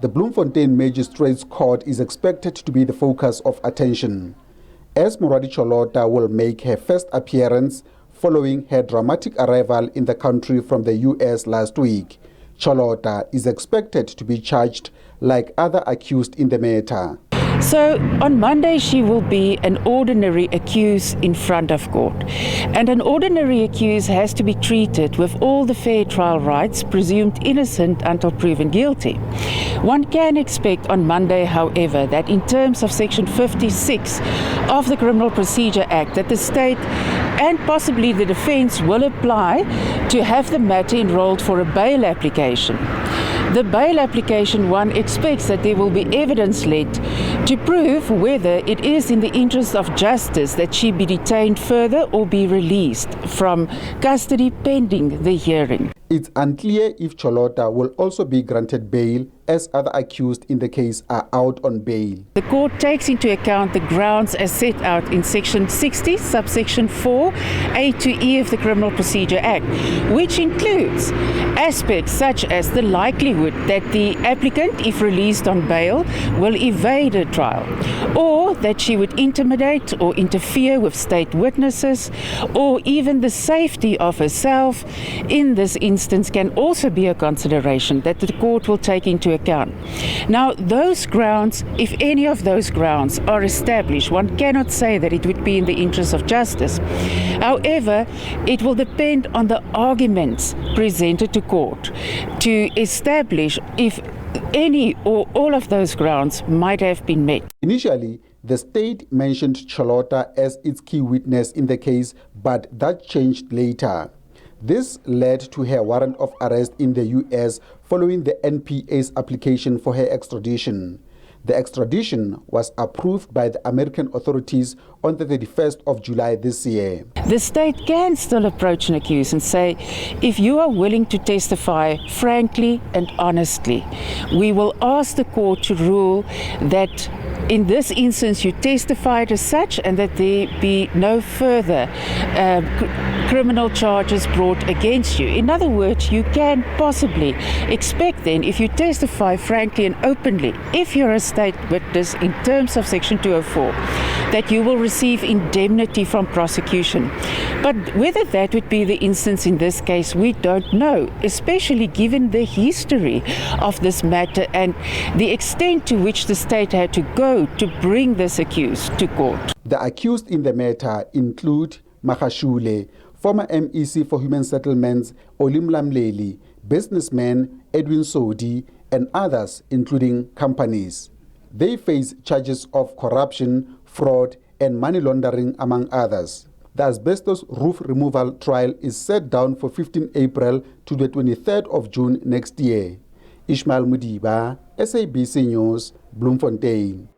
The Bloemfontein Magistrate's Court is expected to be the focus of attention, as Moroadi Cholota will make her first appearance following her dramatic arrival in the country from the US last week. Cholota is expected to be charged like other accused in the matter. So on Monday she will be an ordinary accused in front of court, and an ordinary accused has to be treated with all the fair trial rights, presumed innocent until proven guilty. One can expect on Monday, however, that in terms of Section 56 of the Criminal Procedure Act, that the state and possibly the defence will apply to have the matter enrolled for a bail application. The bail application, one expects that there will be evidence led to prove whether it is in the interest of justice that she be detained further or be released from custody pending the hearing. It's unclear if Cholota will also be granted bail, as other accused in the case are out on bail. The court takes into account the grounds as set out in Section 60, subsection 4, A to E of the Criminal Procedure Act, which includes aspects such as the likelihood that the applicant, if released on bail, will evade a trial, or that she would intimidate or interfere with state witnesses, or even the safety of herself. In this instance can also be a consideration that the court will take into account. Now, those grounds, if any of those grounds are established, one cannot say that it would be in the interest of justice. However, it will depend on the arguments presented to court to establish if any or all of those grounds might have been met. Initially, the state mentioned Cholota as its key witness in the case, but that changed later. This led to her warrant of arrest in the US following the NPA's application for her extradition. The extradition was approved by the American authorities on the 31st of July this year. The state can still approach an accused and say, if you are willing to testify frankly and honestly, we will ask the court to rule that in this instance you testified as such and that there be no further criminal charges brought against you. In other words, you can possibly expect then, if you testify frankly and openly, if you're a state witness in terms of Section 204, that you will receive indemnity from prosecution. But whether that would be the instance in this case, we don't know, especially given the history of this matter and the extent to which the state had to go to bring this accused to court. The accused in the matter include Magashule, former MEC for Human Settlements Olim Lamleli, businessman Edwin Sodi, and others, including companies. They face charges of corruption, fraud, and money laundering, among others. The asbestos roof removal trial is set down for 15 April to the 23rd of June next year. Ishmael Mudiba, SABC News, Bloemfontein.